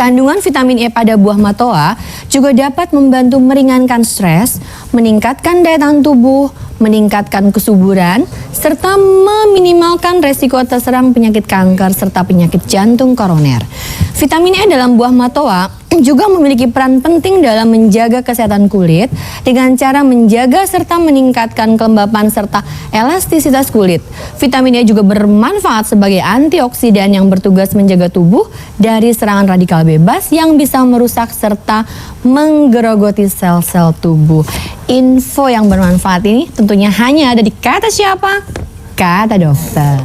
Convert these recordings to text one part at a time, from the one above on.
Kandungan vitamin E pada buah matoa juga dapat membantu meringankan stres, meningkatkan daya tahan tubuh, meningkatkan kesuburan, serta meminimalkan resiko terserang penyakit kanker serta penyakit jantung koroner. Vitamin E dalam buah matoa juga memiliki peran penting dalam menjaga kesehatan kulit dengan cara menjaga serta meningkatkan kelembapan serta elastisitas kulit. Vitamin E juga bermanfaat sebagai antioksidan yang bertugas menjaga tubuh dari serangan radikal bebas yang bisa merusak serta menggerogoti sel-sel tubuh. Info yang bermanfaat ini tentunya hanya ada di Kata Siapa? Kata Dokter.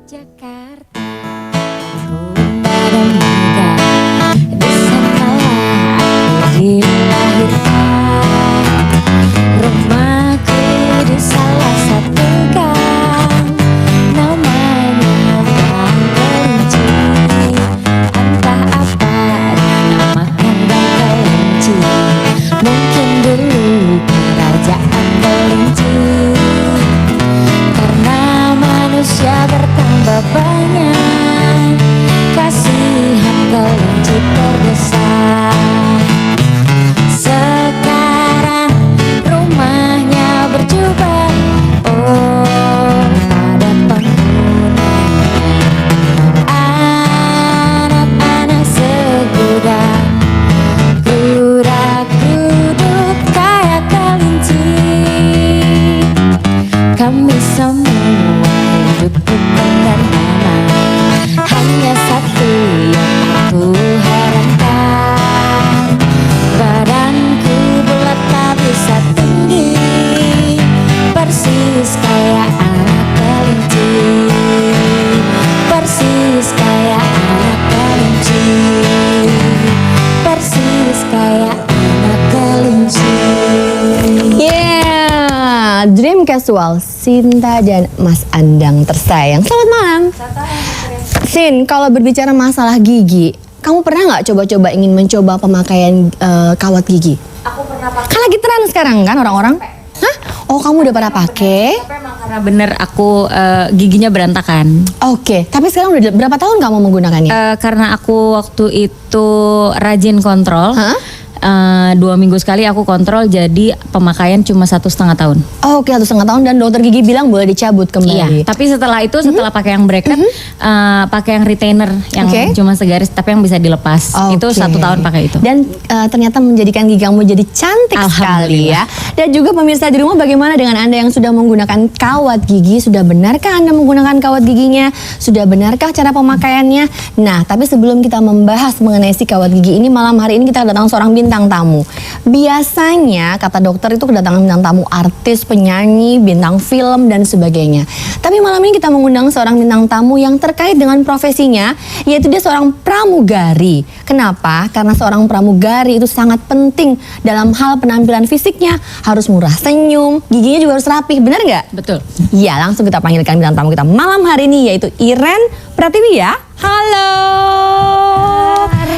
Jakarta, Bunda dan Muda, di sanalah aku dilahirkan. Rumahku di salah satu gang, namanya Gang Kelinci. Entah apa dinamakan Gang Kelinci, mungkin dulu kerajaan kelinci. Karena manusia bertambah banyak, kasihan kelinci terdesak. Sekarang rumahnya berjubah, oh pada penghuninya anak-anak segudang, gerak-geruduk kayak kelinci. Kami semua hidup rukun dan aman, hanya satu yang aku herankan. Badanku bulat tak bisa tinggi, persis kayak anak kelinci. Persis kayak anak kelinci. Persis kayak anak kelinci. Yeah, Dream Casual, Sinta dan Mas Andang tersayang. Selamat malam. Sin, kalau berbicara masalah gigi, kamu pernah nggak coba-coba ingin mencoba pemakaian kawat gigi? Aku pernah pakai. Kan lagi tren sekarang kan orang-orang? Hah? Oh, kamu udah pernah pakai? Tapi emang karena bener aku giginya berantakan. Oke, tapi sekarang udah berapa tahun kamu menggunakannya? Karena aku waktu itu rajin kontrol. Hah? 2 minggu sekali aku kontrol, jadi pemakaian cuma 1,5 tahun. Oke, 1,5 tahun dan dokter gigi bilang boleh dicabut kembali. Iya. Tapi setelah itu, setelah pakai yang bracket, pakai yang retainer yang cuma segaris, tapi yang bisa dilepas. Itu 1 tahun pakai itu. Dan ternyata menjadikan gigi kamu jadi cantik sekali ya. Dan juga pemirsa di rumah, bagaimana dengan Anda yang sudah menggunakan kawat gigi? Sudah benarkah Anda menggunakan kawat giginya? Sudah benarkah cara pemakaiannya? Nah, tapi sebelum kita membahas mengenai si kawat gigi ini, malam hari ini kita kedatangan seorang bintang tamu. Biasanya kata dokter itu kedatangan bintang tamu artis, penyanyi, bintang film dan sebagainya. Tapi malam ini kita mengundang seorang bintang tamu yang terkait dengan profesinya, yaitu dia seorang pramugari. Kenapa? Karena seorang pramugari itu sangat penting dalam hal penampilan fisiknya, harus murah senyum, giginya juga harus rapih, benar nggak? Betul. Ya, langsung kita panggilkan bintang tamu kita malam hari ini, yaitu Iren Pratiwi ya. Halo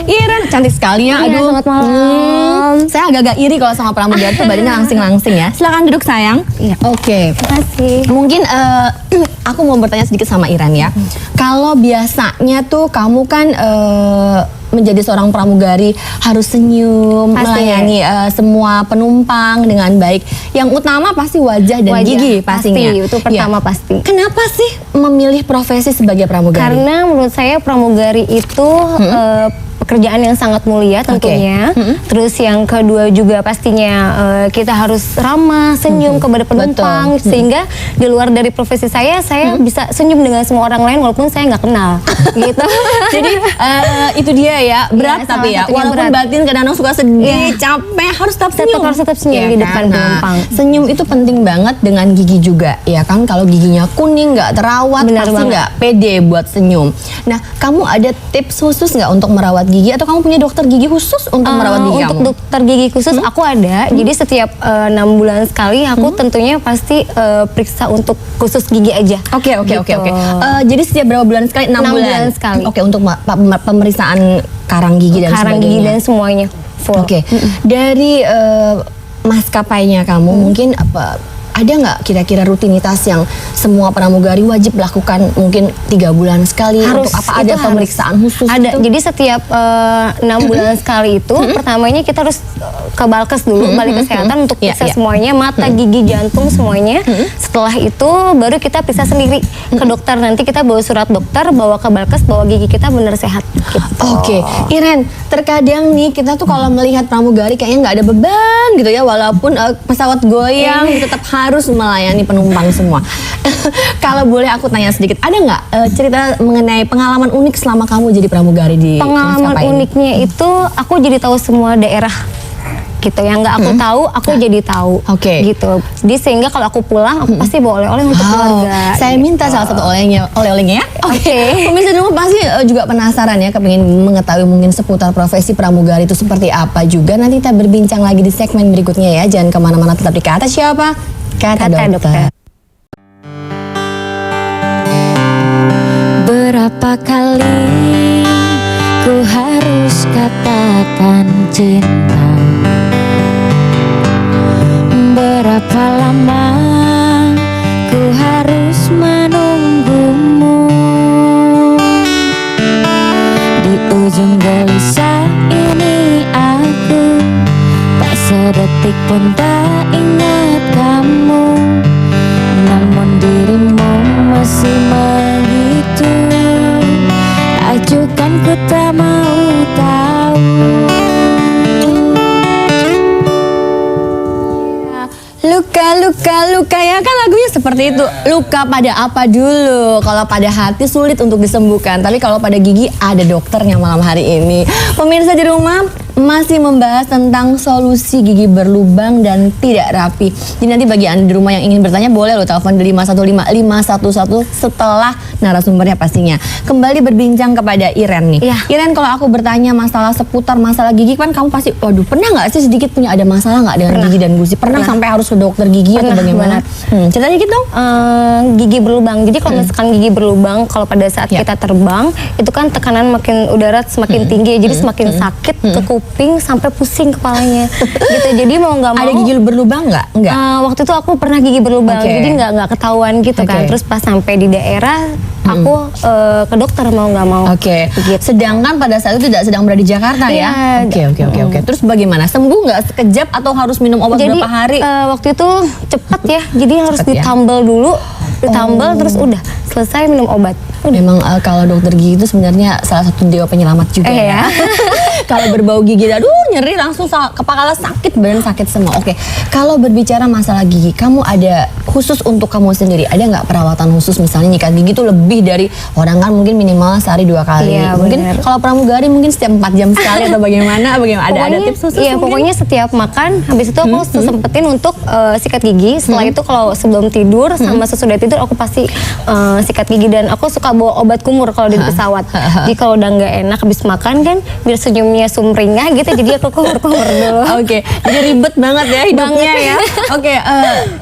Iren, cantik sekali ya. Iya, Aduh, selamat malam. Saya agak-agak iri kalau sama pramugari tuh badannya langsing-langsing ya. Silakan duduk sayang. Iya. Oke. Terima kasih. Mungkin aku mau bertanya sedikit sama Iren ya. Kalau biasanya tuh kamu kan menjadi seorang pramugari harus senyum, Pasti. melayani semua penumpang dengan baik. Yang utama pasti wajah dan gigi pastinya. Pasti, itu pertama Ya. pasti. Kenapa sih memilih profesi sebagai pramugari? Karena menurut saya pramugari itu pekerjaan yang sangat mulia tentunya. Terus yang kedua juga pastinya kita harus ramah, senyum kepada penumpang. Betul. Sehingga di luar dari profesi saya bisa senyum dengan semua orang lain walaupun saya nggak kenal. Gitu. Jadi itu dia ya, berat Iya, tapi ya, salah satunya walaupun berat. batin kadang-kadang suka sedih, Iya. capek, harus tetap senyum. Harus tetap senyum Iya di kan? depan penumpang. Senyum itu penting banget dengan gigi juga, ya kan? Kalau giginya kuning, nggak terawat, Benar pasti banget. nggak pede buat senyum. Nah, kamu ada tips khusus nggak untuk merawat gigi, atau kamu punya dokter gigi khusus untuk merawat gigi untuk kamu? dokter gigi khusus aku ada. Jadi setiap 6 bulan sekali aku tentunya pasti periksa untuk khusus gigi aja. Oke. Gitu. Jadi setiap berapa bulan sekali? 6 6 bulan. bulan sekali. Oke, untuk pemeriksaan karang gigi dan Karang sebagainya. gigi dan semuanya full. Oke, dari maskapainya kamu mungkin apa ada nggak kira-kira rutinitas yang semua pramugari wajib lakukan mungkin 3 bulan sekali? Harus, untuk apa itu ada harus. pemeriksaan khusus? Ada, gitu? jadi setiap 6 bulan sekali itu pertamanya kita harus ke Balkes dulu, Balai Kesehatan untuk Iya, periksa iya. semuanya, mata, gigi, jantung semuanya. Setelah itu baru kita periksa sendiri ke dokter. Nanti kita bawa surat dokter, bawa ke Balkes bahwa gigi kita benar sehat. Gitu. Oke, Iren, terkadang nih kita tuh kalau melihat pramugari kayaknya nggak ada beban gitu ya, walaupun pesawat goyang tetap harus melayani penumpang semua. Kalau boleh aku tanya sedikit, ada nggak cerita mengenai pengalaman unik selama kamu jadi pramugari di Pengalaman maskapai ini? uniknya itu aku jadi tahu semua daerah gitu, yang nggak aku tahu aku jadi tahu. Oke. Gitu, jadi sehingga kalau aku pulang aku pasti bawa oleh-oleh untuk keluarga. Saya minta salah satu oleh-olehnya ya. Oke. Pemirsa di rumah pasti juga penasaran ya, kepingin mengetahui mungkin seputar profesi pramugari itu seperti apa juga. Nanti kita berbincang lagi di segmen berikutnya ya. Jangan kemana-mana, tetap di Kata Siapa? Kata Dokter. Berapa kali ku harus katakan cinta? Berapa lama ku harus menunggumu? Di ujung gelisah ini aku tak sedetik pun tak ingat kamu, namun dirimu masih begitu acukan, ku tak mau tahu. Luka ya kan lagunya seperti itu. Luka pada apa dulu? Kalau pada hati sulit untuk disembuhkan, tapi kalau pada gigi ada dokternya malam hari ini. Pemirsa di rumah masih membahas tentang solusi gigi berlubang dan tidak rapi. Jadi nanti bagi Anda di rumah yang ingin bertanya boleh lo telepon di 515 511 setelah narasumbernya pastinya. Kembali berbincang kepada Iren nih. Iya. Iren, kalau aku bertanya masalah seputar masalah gigi kan kamu pasti, waduh pernah nggak sih sedikit punya ada masalah nggak dengan gigi dan gusi? Pernah sampai harus ke dokter gigi atau Pernah bagaimana? banget. Cerita dikit dong. Gigi berlubang. Jadi kalau misalkan gigi berlubang, kalau pada saat Ya. kita terbang, itu kan tekanan makin udara semakin tinggi, jadi semakin sakit ke kuping sampai pusing kepalanya. Gitu. Jadi mau nggak mau. Ada gigi berlubang nggak? Enggak. Waktu itu aku pernah gigi berlubang, Oke. jadi nggak ketahuan gitu kan. Oke. Terus pas sampai di daerah, aku ke dokter mau nggak mau. Oke. Gitu. Sedangkan pada saat itu tidak sedang berada di Jakarta ya? Iya. Oke. Terus bagaimana? Sembuh nggak sekejap atau harus minum obat Jadi berapa hari? waktu itu cepet ya, jadi harus Cepet ya? ditambal dulu, terus udah selesai minum obat. Memang kalau dokter gigi itu sebenarnya salah satu dewa penyelamat juga ya. Ya. Kalau berbau gigi, aduh nyeri langsung kepala sakit, badan sakit semua. Oke, kalau berbicara masalah gigi, kamu ada khusus untuk kamu sendiri, ada nggak perawatan khusus misalnya nyikat gigi itu lebih dari orang kan mungkin minimal sehari 2 kali. Iya, Mungkin bener. kalau pramugari mungkin setiap 4 jam sekali atau bagaimana? Ada tips khusus Iya, mungkin? pokoknya setiap makan, habis itu aku sempetin untuk sikat gigi. Setelah itu kalau sebelum tidur sama sesudah tidur aku pasti sikat gigi, dan aku suka bawa obat kumur kalau di pesawat. Jadi kalau udah nggak enak habis makan kan, biar senyumnya sumringah gitu, jadi aku kumur-kumur dulu. Oke, jadi ribet banget ya hidupnya Banget. ya. Oke,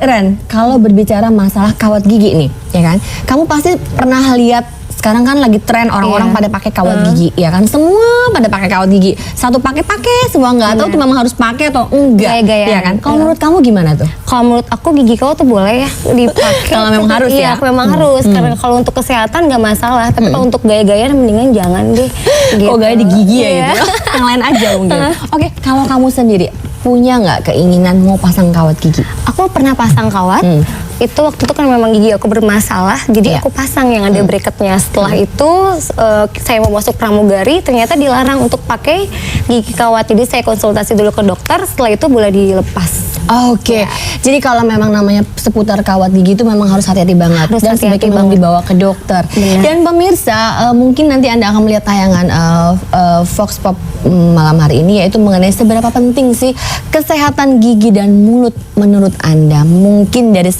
Ren, kalau berbicara masalah kawat gigi nih, ya kan? Kamu pasti pernah lihat sekarang kan lagi tren orang-orang Iya. pada pakai kawat gigi, ya kan? Semua pada pakai kawat gigi. Satu pakai, semua nggak tahu tuh memang harus pakai atau enggak, Gaya-gayaan. ya kan? Kalau menurut kamu gimana tuh? Kalau menurut aku gigi kau tuh boleh ya dipakai. Kalau memang harus ya? Iya, memang harus. Karena kalau untuk kesehatan nggak masalah. Tapi kalau untuk gaya-gayaan mendingan jangan deh. Gitu. Kok gaya di gigi ya Iya. gitu? Yang lain aja mungkin. Oke, kalau kamu sendiri punya nggak keinginan mau pasang kawat gigi? Aku pernah pasang kawat. Itu waktu itu kan memang gigi aku bermasalah, jadi Iya. aku pasang yang ada bracketnya. Setelah itu saya mau masuk pramugari, ternyata dilarang untuk pakai gigi kawat. Jadi saya konsultasi dulu ke dokter, setelah itu boleh dilepas. Oke, jadi kalau memang namanya seputar kawat gigi itu memang harus hati-hati banget Harus dan hati-hati sebaiknya memang banget. dibawa ke dokter. Benar. Dan pemirsa, mungkin nanti Anda akan melihat tayangan Vox Pop malam hari ini, yaitu mengenai seberapa penting sih kesehatan gigi dan mulut menurut Anda. Mungkin dari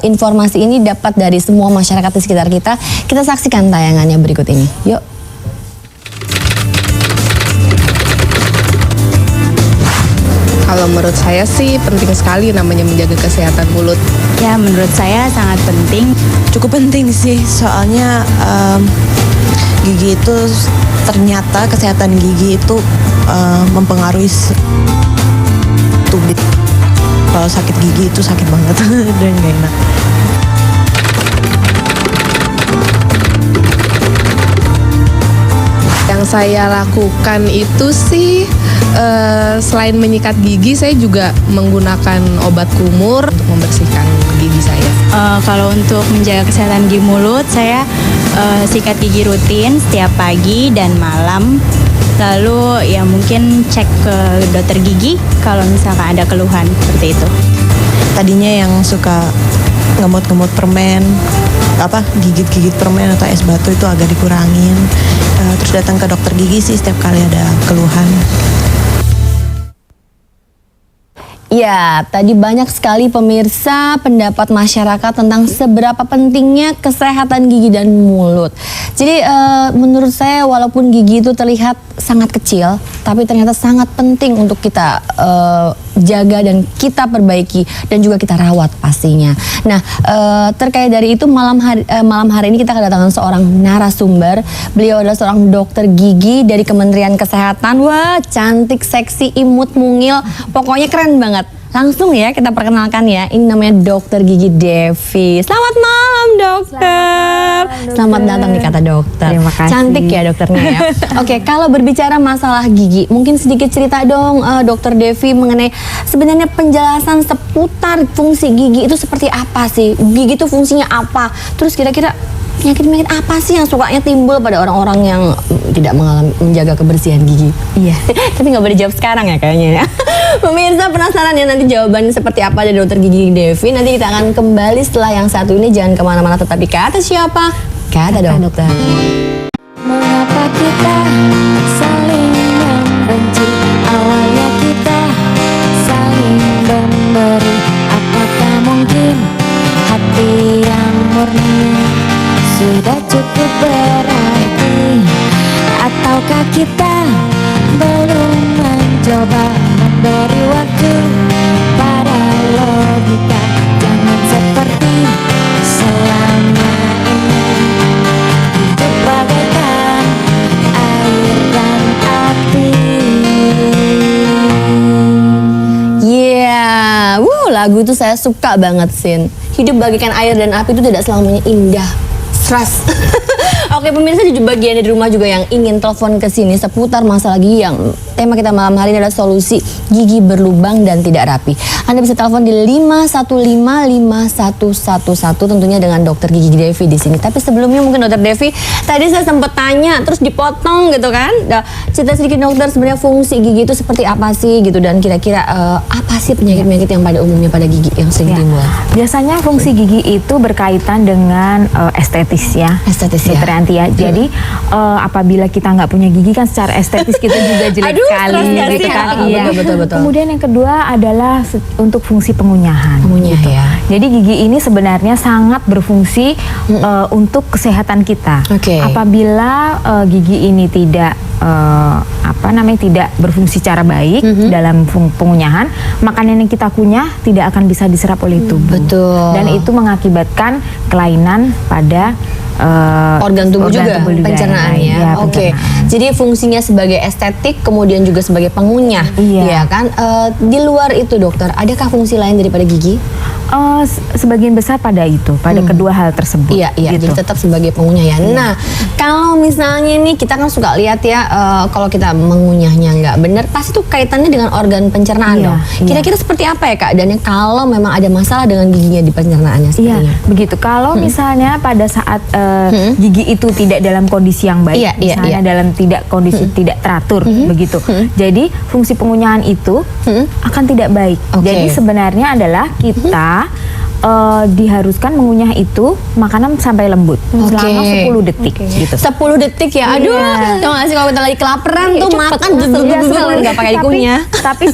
informasi ini dapat dari semua masyarakat di sekitar kita. Kita saksikan tayangannya berikut ini. Yuk. Kalau menurut saya sih penting sekali namanya menjaga kesehatan mulut. Ya, menurut saya sangat penting. Cukup penting sih, soalnya gigi itu ternyata kesehatan gigi itu mempengaruhi tubuh. Kalau sakit gigi itu sakit banget dan gak enak. Yang saya lakukan itu sih selain menyikat gigi, saya juga menggunakan obat kumur untuk membersihkan gigi saya. Kalau untuk menjaga kesehatan gigi mulut, saya sikat gigi rutin setiap pagi dan malam. Lalu ya mungkin cek ke dokter gigi kalau misalkan ada keluhan seperti itu. Tadinya yang suka ngemut-ngemut permen, gigit-gigit permen atau es batu itu agak dikurangin. Terus datang ke dokter gigi sih setiap kali ada keluhan. Ya, tadi banyak sekali pemirsa pendapat masyarakat tentang seberapa pentingnya kesehatan gigi dan mulut. Jadi menurut saya walaupun gigi itu terlihat sangat kecil, tapi ternyata sangat penting untuk kita jaga dan kita perbaiki dan juga kita rawat pastinya. Nah, terkait dari itu malam hari ini kita kedatangan seorang narasumber. Beliau adalah seorang dokter gigi dari Kementerian Kesehatan. Wah, cantik, seksi, imut, mungil, pokoknya keren banget. Langsung ya kita perkenalkan ya, ini namanya Dokter Gigi Devi. Selamat malam dokter. Selamat datang di Kata Dokter. Terima kasih. Cantik ya dokternya ya. Oke, kalau berbicara masalah gigi, mungkin sedikit cerita dong Dokter Devi mengenai sebenarnya penjelasan seputar fungsi gigi itu seperti apa sih? Gigi itu fungsinya apa? Terus kira-kira penyakit-penyakit apa sih yang sukanya timbul pada orang-orang yang tidak menjaga kebersihan gigi? Iya. Tapi nggak boleh jawab sekarang ya kayaknya ya. Pemirsa penasaran ya nanti jawabannya seperti apa dari Dokter Gigi Devi. Nanti kita akan kembali setelah yang satu ini. Jangan kemana-mana, tetap di Kata Siapa? Kata Dokter. Mengapa kita saling membenci? Awalnya kita saling memberi. Apakah mungkin hati yang murni sudah cukup berarti? Ataukah kita belum mencoba memberi waktu pada logika? Jangan seperti selama ini hidup bagaikan air dan api. Yeah, lagu itu saya suka banget Sin. Hidup bagaikan air dan api itu tidak selamanya indah. Stres. Oke pemirsa di bagian di rumah juga yang ingin telepon ke sini seputar masalah gigi, yang tema kita malam hari ini adalah solusi gigi berlubang dan tidak rapi. Anda bisa telepon di 5155111 tentunya dengan Dokter Gigi Devi di sini. Tapi sebelumnya mungkin Dokter Devi, tadi saya sempat tanya terus dipotong gitu kan. Cerita sedikit dokter, sebenarnya fungsi gigi itu seperti apa sih gitu, dan kira-kira apa sih penyakit-penyakit yang pada umumnya pada gigi yang sering timbul? Biasanya fungsi gigi itu berkaitan dengan estetis ya. Estetis ya. Dokter Yanti ya. Jadi apabila kita nggak punya gigi kan secara estetis kita juga jelek sekali gitu kan. Iya. Betul. Kemudian yang kedua adalah untuk fungsi pengunyahan. Pengunyah ya. Jadi gigi ini sebenarnya sangat berfungsi untuk kesehatan kita. Oke. Apabila gigi ini tidak tidak berfungsi secara baik dalam pengunyahan, makanan yang kita kunyah tidak akan bisa diserap oleh tubuh. Betul. Dan itu mengakibatkan kelainan pada organ tubuh juga, pencernaannya. Ya, Oke. Jadi fungsinya sebagai estetik, kemudian juga sebagai pengunyah. Iya. Ya kan? Di luar itu dokter, adakah fungsi lain daripada gigi? Sebagian besar pada itu, pada kedua hal tersebut. Iya, gitu. jadi tetap sebagai pengunyah ya. Nah, kalau misalnya nih kita kan suka lihat ya, kalau kita mengunyahnya nggak benar, pasti tuh kaitannya dengan organ pencernaan Iya, dong. iya. Kira-kira seperti apa ya Kak? Dan kalau memang ada masalah dengan giginya di pencernaannya Iya, sepertinya. begitu. Kalau misalnya pada saat gigi itu tidak dalam kondisi yang baik, Iya, iya, misalnya iya. dalam kondisi tidak teratur, begitu. Jadi fungsi pengunyahan itu akan tidak baik. Oke. Jadi sebenarnya adalah kita diharuskan mengunyah itu makanan sampai lembut selama 10 detik. Gitu. 10 detik ya, aduh, tau gak sih kalau kita lagi kelaparan tuh makan nggak pakai dikunyah. Tapi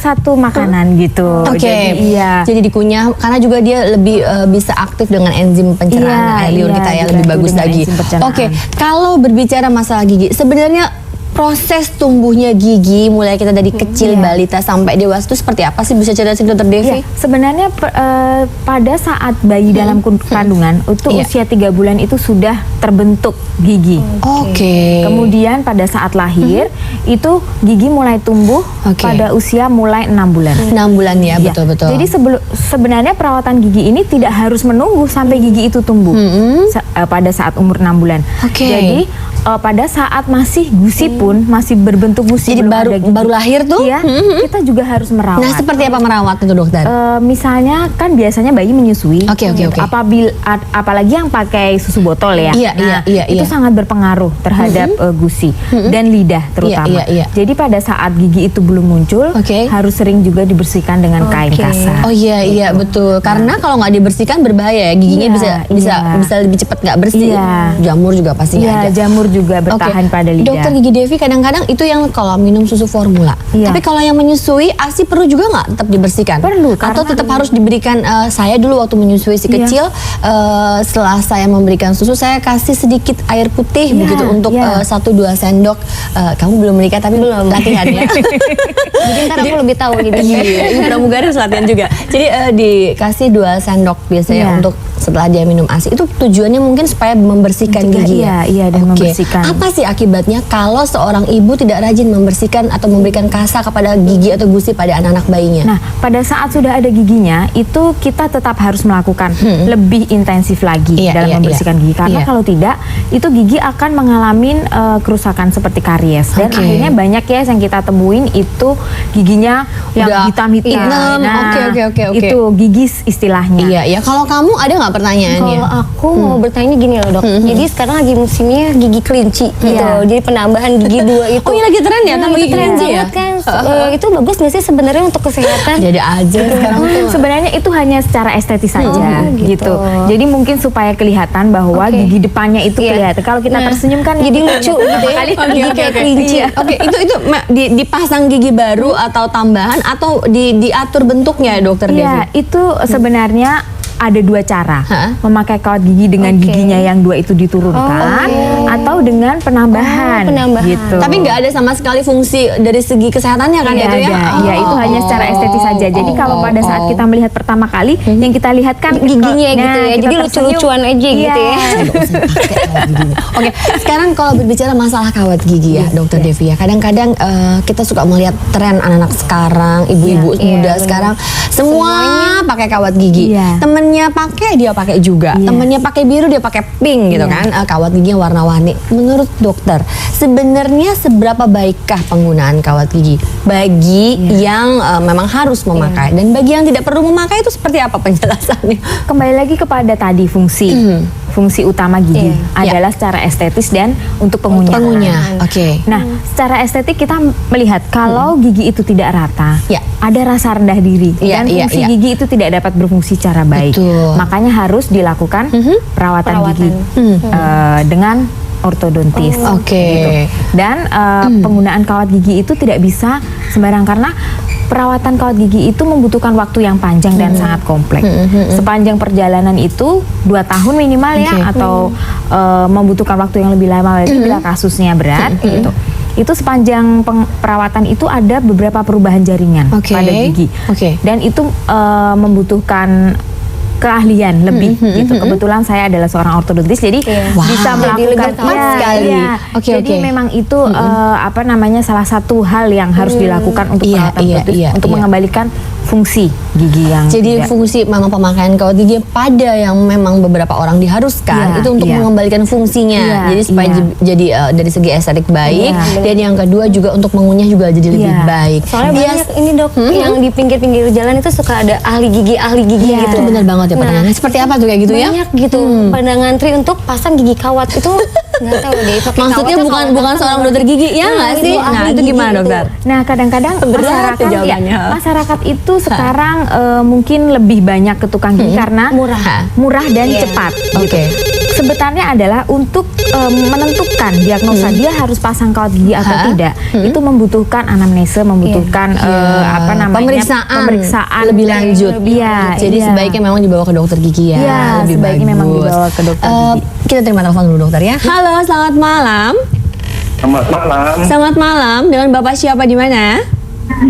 satu makanan gitu. Oke, Jadi, iya. jadi dikunyah karena juga dia lebih bisa aktif dengan enzim pencernaan Iya, air liur iya, kita ya, dibantu lebih bagus dengan lagi. enzim pencernaan. Oke, kalau berbicara masalah gigi, sebenarnya proses tumbuhnya gigi mulai kita dari kecil balita sampai dewasa itu seperti apa sih, bisa cerita Dokter Devi? Ya, sebenarnya pada saat bayi dalam kandungan itu usia 3 bulan itu sudah terbentuk gigi. Oke. Kemudian pada saat lahir itu gigi mulai tumbuh pada usia mulai 6 bulan. 6 bulan ya, betul-betul. Jadi sebenarnya perawatan gigi ini tidak harus menunggu sampai gigi itu tumbuh pada saat umur 6 bulan. Jadi pada saat masih gusi pun masih berbentuk gusi, jadi baru lahir tuh kita juga harus merawat. Nah, seperti apa merawat itu dokter? Misalnya kan biasanya bayi menyusui. Oke. Apalagi yang pakai susu botol ya. Itu sangat berpengaruh terhadap gusi dan lidah terutama. Jadi pada saat gigi itu belum muncul harus sering juga dibersihkan dengan kain kasar. Oh iya betul. Karena kalau nggak dibersihkan berbahaya ya, giginya bisa lebih cepat nggak bersih. Jamur juga pasti ada. Jamur juga bertahan pada lidah. Dokter gigi Devi, kadang-kadang itu yang kalau minum susu formula. Tapi kalau yang menyusui ASI perlu juga nggak tetap dibersihkan? Perlu. Atau tetap harus diberikan? Saya dulu waktu menyusui si kecil, setelah saya memberikan susu, saya kasih sedikit air putih begitu untuk 1-2 sendok. Kamu belum menikah tapi belum latihan ya. Jadi ntar aku lebih tahu gitu. Ini pramugari harus latihan juga. Jadi dikasih 2 sendok biasanya untuk setelah dia minum ASI. Itu tujuannya mungkin supaya membersihkan gigi ya? Iya, dan membersihkan. Apa sih akibatnya kalau seorang ibu tidak rajin membersihkan atau memberikan kasa kepada gigi atau gusi pada anak-anak bayinya? Nah, pada saat sudah ada giginya, itu kita tetap harus melakukan lebih intensif lagi dalam membersihkan gigi. Karena kalau tidak, itu gigi akan mengalami kerusakan seperti karies. Dan akhirnya banyak ya yang kita temuin itu giginya yang hitam-hitam. Itu gigis istilahnya. Iya. Kalau kamu ada nggak pertanyaannya? Kalau aku mau bertanya gini loh dok. Jadi sekarang lagi musimnya gigi kelinci gitu. Jadi penambahan gigi 2 itu. Oh, ini lagi tren ya, tambah gigi kelinci ya? Kan, itu bagus nggak sih sebenarnya untuk kesehatan? Jadi aja sekarang. Sebenarnya itu hanya secara estetis saja gitu. Jadi mungkin supaya kelihatan bahwa gigi depannya itu kelihatan. Kalau kita tersenyum kan jadi lucu gitu ya. Gigi kayak kelinci. Itu dipasang gigi baru atau tambahan atau diatur bentuknya Dokter Devi? Iya, itu sebenarnya ada 2 cara, memakai kawat gigi dengan giginya yang 2 itu diturunkan atau dengan penambahan, gitu. Tapi nggak ada sama sekali fungsi dari segi kesehatannya kan itu ya? Iya, itu hanya secara estetis saja. Jadi kalau pada saat kita melihat pertama kali, yang kita lihat kan giginya gitu ya, jadi lucu-lucuan aja gitu ya. Oke, sekarang kalau berbicara masalah kawat gigi ya Dokter Devi ya, kadang-kadang kita suka melihat tren anak-anak sekarang, ibu-ibu muda sekarang, semua pakai kawat gigi. Temennya pakai, dia pakai juga. Temennya pakai biru, dia pakai pink gitu kan. Kawat giginya warna-warni. Menurut dokter, sebenarnya seberapa baikkah penggunaan kawat gigi bagi yang memang harus memakai dan bagi yang tidak perlu memakai itu seperti apa penjelasannya? Kembali lagi kepada tadi fungsi utama gigi adalah secara estetis dan untuk pengunyahan. Nah, secara estetik kita melihat kalau gigi itu tidak rata, ada rasa rendah diri dan fungsi gigi itu tidak dapat berfungsi secara baik. Makanya harus dilakukan perawatan gigi dengan ortodontis. Gitu. Dan penggunaan kawat gigi itu tidak bisa sembarang karena perawatan kawat gigi itu membutuhkan waktu yang panjang dan sangat kompleks. Sepanjang perjalanan itu 2 tahun minimal ya, atau membutuhkan waktu yang lebih lama lagi bila kasusnya berat gitu. Itu sepanjang perawatan itu ada beberapa perubahan jaringan pada gigi. Dan itu membutuhkan keahlian lebih gitu. Kebetulan saya adalah seorang ortodontis, jadi bisa melakukan sekali. Jadi memang itu apa namanya salah satu hal yang harus dilakukan untuk perawatan ortodontis untuk mengembalikan fungsi gigi yang jadi fungsi memang pemakaian kawat gigi pada yang memang beberapa orang diharuskan itu untuk mengembalikan fungsinya. Jadi supaya jadi dari segi estetik baik dan yang kedua juga untuk mengunyah juga jadi lebih baik. Soalnya banyak ini dok yang di pinggir-pinggir jalan itu suka ada ahli gigi gitu. Itu benar banget ya pertanyaannya. Seperti apa tuh kayak gitu ya? Banyak gitu pada ngantri untuk pasang gigi kawat itu nggak tahu deh. Maksudnya bukan seorang dokter gigi ya nggak sih? Nah itu gimana dokter? Nah kadang-kadang masyarakat itu sekarang mungkin lebih banyak ke tukang gigi karena murah dan cepat. Sebetulnya adalah untuk menentukan diagnosa dia harus pasang kawat gigi atau tidak, itu membutuhkan anamnese, membutuhkan apa namanya pemeriksaan lebih lanjut. Jadi sebaiknya memang dibawa ke dokter gigi ya. Sebaiknya memang dibawa ke dokter gigi. Kita terima telepon dulu dokter ya. Halo, selamat malam. Selamat malam. Selamat malam, dengan Bapak siapa di mana?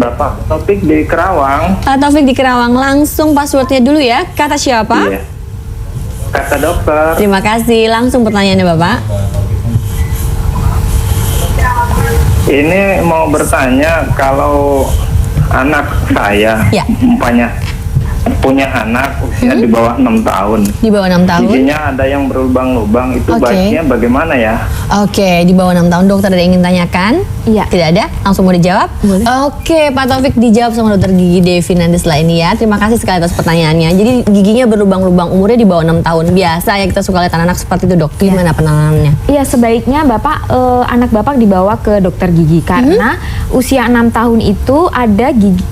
Bapak Taufik di Kerawang. Pak Taufik di Kerawang, langsung passwordnya dulu ya. Kata siapa? Iya. Kata dokter. Terima kasih, langsung pertanyaannya Bapak. Ini mau bertanya, kalau anak saya Ya. punya anak usia di bawah 6 tahun. Di bawah 6 tahun? Giginya ada yang berlubang-lubang, itu Oke. baiknya bagaimana ya? Oke, di bawah 6 tahun dokter ada yang ingin tanyakan? Iya. Tidak ada? Langsung mau dijawab? Boleh. Oke, Pak Taufik dijawab sama dokter gigi Devi nanti setelah ini ya. Terima kasih sekali atas pertanyaannya. Jadi giginya berlubang-lubang, umurnya di bawah 6 tahun. Biasa ya kita suka lihat anak-anak seperti itu dok. Gimana penanganannya? Iya, sebaiknya Bapak anak Bapak dibawa ke dokter gigi karena usia 6 tahun itu ada gigi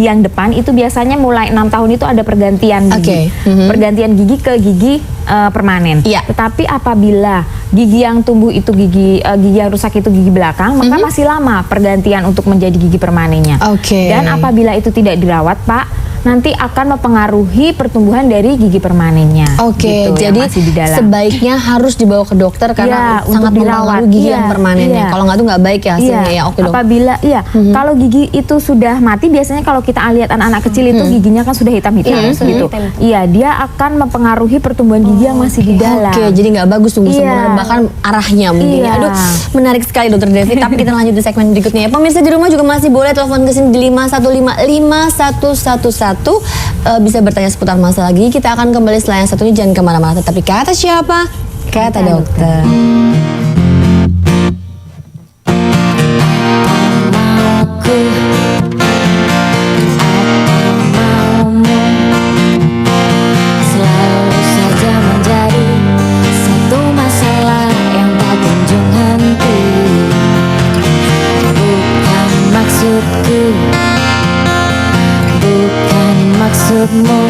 yang depan itu biasanya mulai 6 tahun itu ada pergantian gigi. Oke. Pergantian gigi ke gigi permanen. Iya. Tetapi apabila gigi yang tumbuh itu gigi yang rusak itu gigi belakang, maka masih lama pergantian untuk menjadi gigi permanennya. Oke. Dan apabila itu tidak dirawat, Pak, nanti akan mempengaruhi pertumbuhan dari gigi permanennya. Oke, Gitu, yang jadi masih di dalam. sebaiknya harus dibawa ke dokter karena Iya, sangat untuk dirawat. mempengaruhi gigi Iya, yang permanennya. iya. Kalau nggak tuh nggak baik ya hasilnya ya. Oke dok. Apabila kalau gigi itu sudah mati, biasanya kalau kita lihat anak-anak kecil itu giginya kan sudah hitam-hitam gitu. Iya, dia akan mempengaruhi pertumbuhan gigi yang masih di dalam. Oke, jadi nggak bagus tunggu Iya. sebenarnya bahkan arahnya mungkin ya. Iya. Aduh, menarik sekali dokter Devi. Tapi kita lanjut di segmen berikutnya ya. Pemirsa di rumah juga masih boleh telepon ke sini di 5155111. Bisa bertanya seputar masalah gigi. Kita akan kembali setelah yang satu ini, jangan kemana-mana. Tapi kata siapa? Kata dokter. Selalu saja menjadi satu masalah yang tak kunjung henti. Bukan maksudku, bukan maksudmu.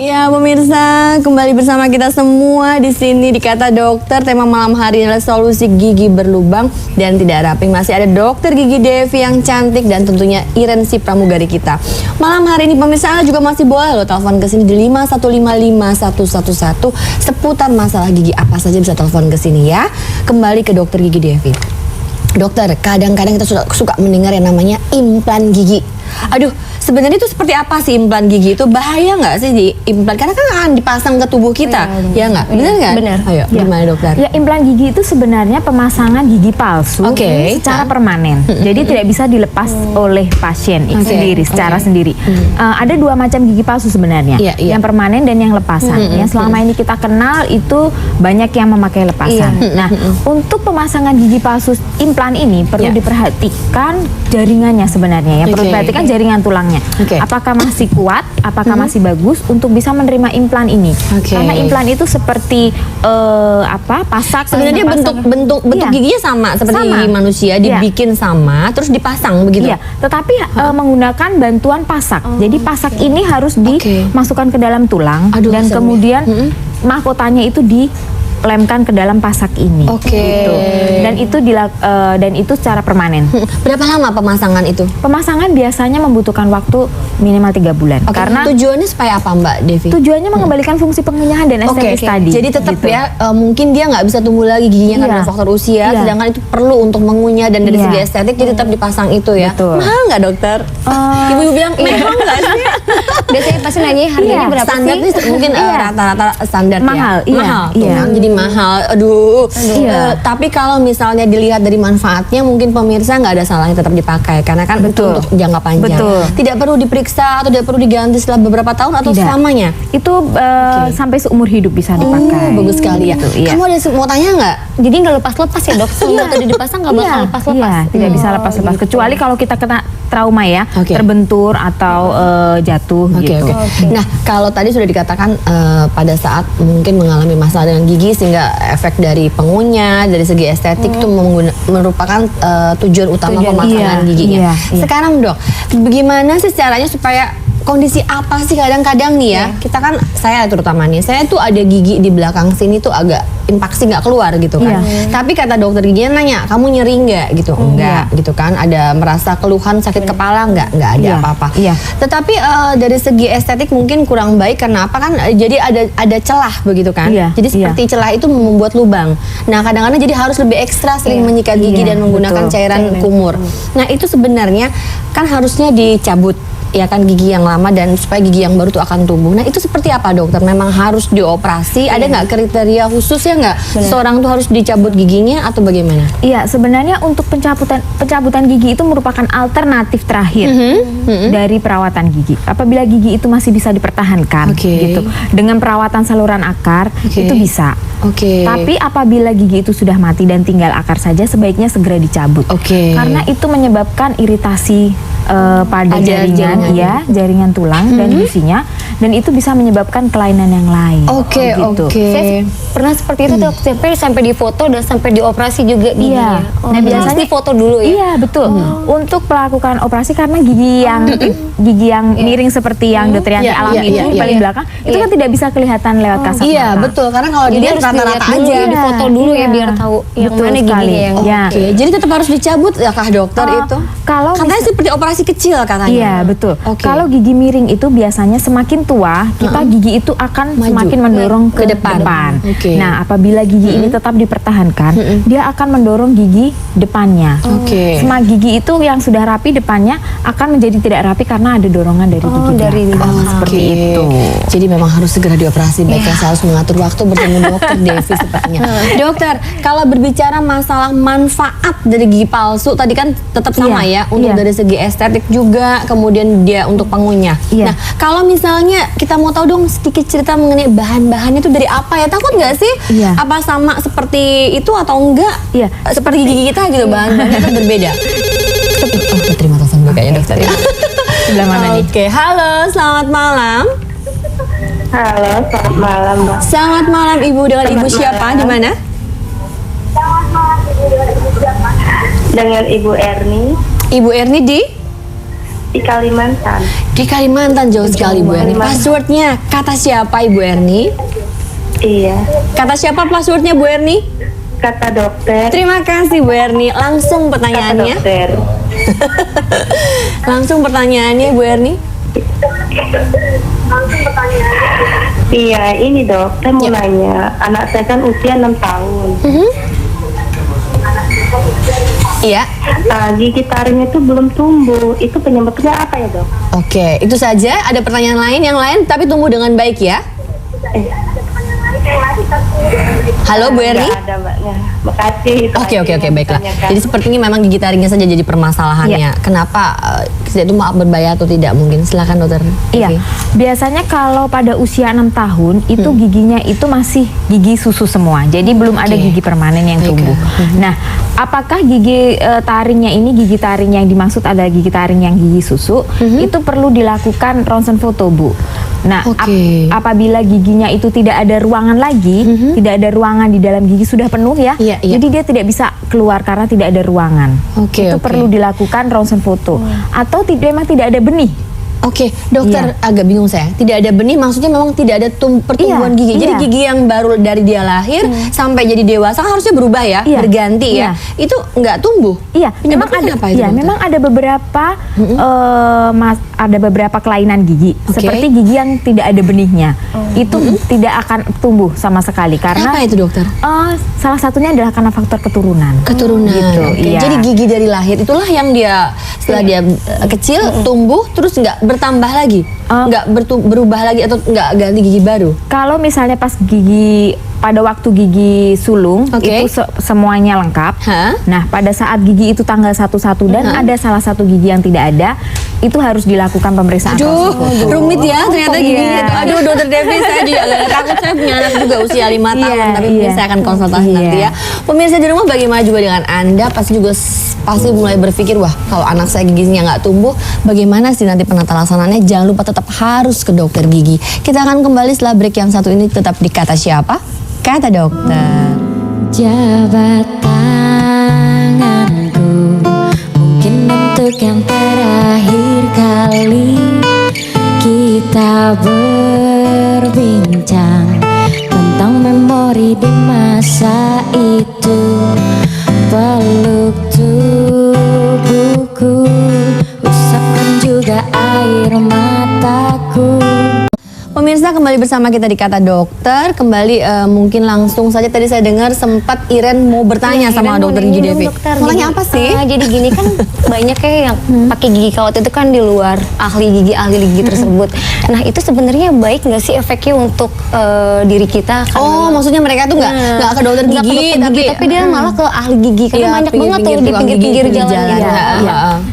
Ya pemirsa, kembali bersama kita semua di sini di Kata Dokter. Tema malam hari adalah solusi gigi berlubang dan tidak rapi. Masih ada dokter gigi Devi yang cantik dan tentunya Iren si pramugari kita. Malam hari ini pemirsa Anda juga masih boleh loh telepon ke sini di 5155111 seputar masalah gigi apa saja bisa telepon ke sini ya. Kembali ke dokter gigi Devi. Dokter, kadang-kadang kita suka mendengar yang namanya implan gigi. Aduh, sebenarnya itu seperti apa sih implan gigi itu? Bahaya nggak sih di implan? Karena kan akan dipasang ke tubuh kita, ya nggak? Benar nggak? Benar. Ayo, gimana dokter? Ya, implan gigi itu sebenarnya pemasangan gigi palsu secara permanen. Jadi tidak bisa dilepas oleh pasien sendiri, secara sendiri. Ada dua macam gigi palsu sebenarnya, Iya, iya. yang permanen dan yang lepasan. Yang selama ini kita kenal itu banyak yang memakai lepasan. Nah, untuk pemasangan gigi palsu implan ini perlu Iya. diperhatikan jaringannya sebenarnya. Yang perlu Oke. diperhatikan jaringan tulangnya. Oke. Apakah masih kuat? Apakah masih bagus untuk bisa menerima implan ini? Oke. Karena implan itu seperti pasak. Sebenarnya bentuk Iya. giginya sama seperti Sama. gigi manusia, Iya. dibikin sama, terus dipasang begitu. Iya, tetapi menggunakan bantuan pasak. Jadi pasak ini harus dimasukkan ke dalam tulang Aduh, dan serem ya. kemudian mahkotanya itu dilemkan ke dalam pasak ini. Oke. Gitu. Dan itu secara permanen. Berapa lama pemasangan itu? Pemasangan biasanya membutuhkan waktu minimal 3 bulan. Oke, Karena tujuannya supaya apa Mbak Devi? tujuannya mengembalikan fungsi pengunyahan dan estetis tadi. Jadi tetap gitu. ya mungkin dia nggak bisa tumbuh lagi giginya karena Iya. faktor usia, Iya. sedangkan itu perlu untuk mengunyah dan dari Iya. segi estetik jadi tetap dipasang itu ya. Betul. Mahal nggak dokter? Ibu-ibu bilang mahal nggak sih? Biasanya pasti nanya harganya Iya, berapa Standar sih? nih mungkin Iya. rata-rata standar Mahal, ya. iya, Mahal. Tuh iya. kan, jadi mahal. Aduh. Iya. Tapi kalau misalnya dilihat dari manfaatnya mungkin pemirsa nggak ada salahnya tetap dipakai karena kan itu Betul. untuk jangka panjang. Betul. Tidak perlu diperiksa atau tidak perlu diganti setelah beberapa tahun atau Tidak. selamanya. Itu sampai seumur hidup bisa dipakai. Bagus sekali ya. Gitu, iya. Kamu ada mau tanya nggak? Jadi nggak lepas-lepas ya dok? Semua tadi dipasang nggak bakal lepas-lepas. Iya, tidak bisa lepas-lepas kecuali kalau kita kena trauma ya, Oke. terbentur atau jatuh Oke, gitu. oke. Nah, kalau tadi sudah dikatakan pada saat mungkin mengalami masalah dengan gigi sehingga efek dari pengunyah, dari segi estetik itu merupakan tujuan utama pemasangan Iya, giginya. iya, iya. Sekarang dok, bagaimana sih caranya supaya kondisi apa sih kadang-kadang nih ya, kita kan, saya terutama nih, saya tuh ada gigi di belakang sini tuh agak impaksi nggak keluar gitu kan. Tapi kata dokter giginya nanya, kamu nyeri nggak gitu? Enggak gitu kan. Ada merasa keluhan sakit kepala nggak? Nggak ada apa-apa. Tetapi dari segi estetik mungkin kurang baik karena apa kan? Jadi ada celah begitu kan. Jadi seperti celah itu membuat lubang. Nah kadang-kadang jadi harus lebih ekstra sering menyikat gigi dan menggunakan cairan kumur. Nah itu sebenarnya kan harusnya dicabut ya kan gigi yang lama dan supaya gigi yang baru tuh akan tumbuh. Nah itu seperti apa dokter? Memang harus dioperasi? Ada nggak kriteria khusus ya nggak? Seorang tuh harus dicabut giginya atau bagaimana? Iya sebenarnya untuk pencabutan gigi itu merupakan alternatif terakhir dari perawatan gigi. Apabila gigi itu masih bisa dipertahankan gitu dengan perawatan saluran akar itu bisa. Tapi apabila gigi itu sudah mati dan tinggal akar saja sebaiknya segera dicabut. Karena itu menyebabkan iritasi pada jaringan tulang dan gusinya, dan itu bisa menyebabkan kelainan yang lain. Saya pernah seperti itu tuh, sampai di foto dan sampai dioperasi juga giginya. Nah biasanya di foto dulu ya. Iya betul. Untuk melakukan operasi karena gigi yang miring seperti yang dokter Yanti alami itu di paling belakang itu kan tidak bisa kelihatan lewat kasat mata. Iya betul, karena kalau dilihat rata-rata aja di foto dulu ya biar tahu yang mana giginya yang. Jadi tetap harus dicabut ya kah dokter itu? Kalau katanya seperti operasi kecil katanya. Iya betul. Kalau gigi miring itu biasanya semakin tua kita gigi itu akan semakin mendorong ke depan. Nah apabila gigi ini tetap dipertahankan, dia akan mendorong gigi depannya. Semua gigi itu yang sudah rapi depannya akan menjadi tidak rapi karena ada dorongan dari gigi belakang. Seperti itu. Jadi memang harus segera dioperasi. Baiknya saya harus mengatur waktu bersama dokter Devi sepertinya. Dokter, kalau berbicara masalah manfaat dari gigi palsu tadi kan tetap sama ya untuk dari segi estetik juga, kemudian dia untuk pengunyah. Nah, kalau misalnya kita mau tahu dong sedikit cerita mengenai bahan-bahannya itu dari apa ya? Takut nggak sih? Apa sama seperti itu atau enggak? Seperti gigi kita gitu, bahan-bahannya itu berbeda. Terima telepon gue kayaknya dokter ya. Sebelah mana nih? Halo, selamat malam. Halo, selamat malam, Mbak. Selamat malam Ibu, dengan Ibu siapa? Di mana? Dengan Ibu Erni. Ibu Erni di Kalimantan. Di Kalimantan, jauh sekali Bu Erni. Passwordnya kata siapa Ibu Erni? Iya. Kata siapa passwordnya Bu Erni? Kata dokter. Terima kasih Bu Erni. Langsung pertanyaannya. Kata dokter. Langsung pertanyaannya Bu Erni. Iya, ini dok, saya mau nanya. Anak saya kan usia 6 tahun. Iya. Gigi taringnya itu belum tumbuh. Itu penyebabnya apa ya dok? Oke, itu saja. Ada pertanyaan lain yang lain tapi tumbuh dengan baik ya. Halo Bu Erni. Nggak ada mbaknya. Makasih. Oke, baiklah. Jadi sepertinya memang gigi taringnya saja jadi permasalahannya. Kenapa itu mau berbahaya atau tidak mungkin? Silakan dokter. Iya. Biasanya kalau pada usia 6 tahun itu giginya itu masih gigi susu semua. Jadi belum ada gigi permanen yang tumbuh. Nah, apakah gigi taringnya ini gigi taring yang dimaksud adalah gigi taring yang gigi susu? Itu perlu dilakukan ronsen foto, Bu. Nah, apabila giginya itu tidak ada ruangan lagi, tidak ada ruangan di dalam gigi sudah penuh ya, jadi dia tidak bisa keluar karena tidak ada ruangan. Itu perlu dilakukan ronsen foto. Atau memang tidak ada benih. Dokter agak bingung saya. Tidak ada benih maksudnya memang tidak ada pertumbuhan gigi. Jadi gigi yang baru dari dia lahir sampai jadi dewasa kan harusnya berubah ya, berganti ya. Itu nggak tumbuh. Memang ada. Memang ada beberapa ada beberapa kelainan gigi. Seperti gigi yang tidak ada benihnya. Itu tidak akan tumbuh sama sekali karena apa itu dokter? Salah satunya adalah karena faktor keturunan. Gitu. Jadi gigi dari lahir itulah yang dia setelah dia kecil tumbuh terus nggak bertambah lagi, nggak berubah lagi atau nggak ganti gigi baru. Kalau misalnya pas gigi pada waktu gigi sulung itu semuanya lengkap. Nah, pada saat gigi itu tanggal 1/1 dan ada salah satu gigi yang tidak ada, itu harus dilakukan pemeriksaan. Rumit ya ternyata giginya itu. Aduh, dokter Devi, saya juga agak takut. Saya punya anak juga usia 5 tahun, tapi mungkin saya akan konsultasi nanti ya. Pemirsa di rumah bagaimana juga dengan Anda? Pasti mulai berpikir, wah kalau anak saya giginya nggak tumbuh, bagaimana sih nanti penata laksananya? Jangan lupa tetap harus ke dokter gigi. Kita akan kembali setelah break yang satu ini, tetap di Kata Siapa? Kata Dokter. Jabat tanganku, mungkin untuk yang terakhir kali. kita berbincang tentang memori di masa itu. Peluk tubuhku, usapkan juga air mataku. Pemirsa, kembali bersama kita di Kata Dokter. Kembali mungkin langsung saja, tadi saya dengar sempat Iren mau bertanya sama Dokter Gigi Devi. Mau tanya apa sih? Jadi gini kan banyak kayak yang pakai gigi kawat itu kan di luar ahli gigi tersebut. Nah itu sebenarnya baik nggak sih efeknya untuk diri kita? Oh, maksudnya mereka tuh nggak ke dokter gigi, tapi dia malah ke ahli gigi karena banyak banget tuh di pinggir-pinggir jalan.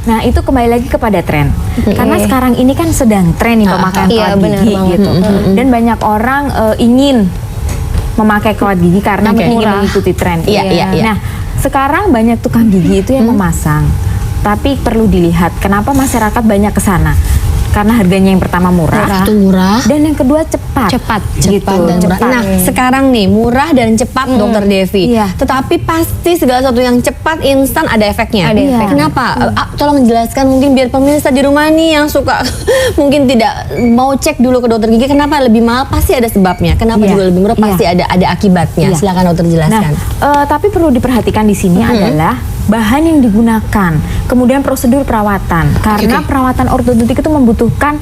Nah itu kembali lagi kepada tren. Karena sekarang ini kan sedang tren nih pemakaian kawat gigi gitu. Dan banyak orang ingin memakai kawat gigi karena ingin mengikuti tren. Nah, sekarang banyak tukang gigi itu yang memasang. Tapi perlu dilihat kenapa masyarakat banyak ke sana. Karena harganya yang pertama murah, dan yang kedua cepat gitu. Dan murah. Nah, sekarang nih murah dan cepat Dokter Devi. Tetapi pasti segala sesuatu yang cepat instan ada efeknya. Kenapa? Tolong jelaskan mungkin biar pemirsa di rumah nih yang suka mungkin tidak mau cek dulu ke dokter gigi, kenapa lebih mahal? Pasti ada sebabnya. Kenapa juga lebih murah? Pasti ada akibatnya. Silakan dokter jelaskan. Nah, tapi perlu diperhatikan di sini adalah bahan yang digunakan, kemudian prosedur perawatan. Karena perawatan ortodontik itu membutuhkan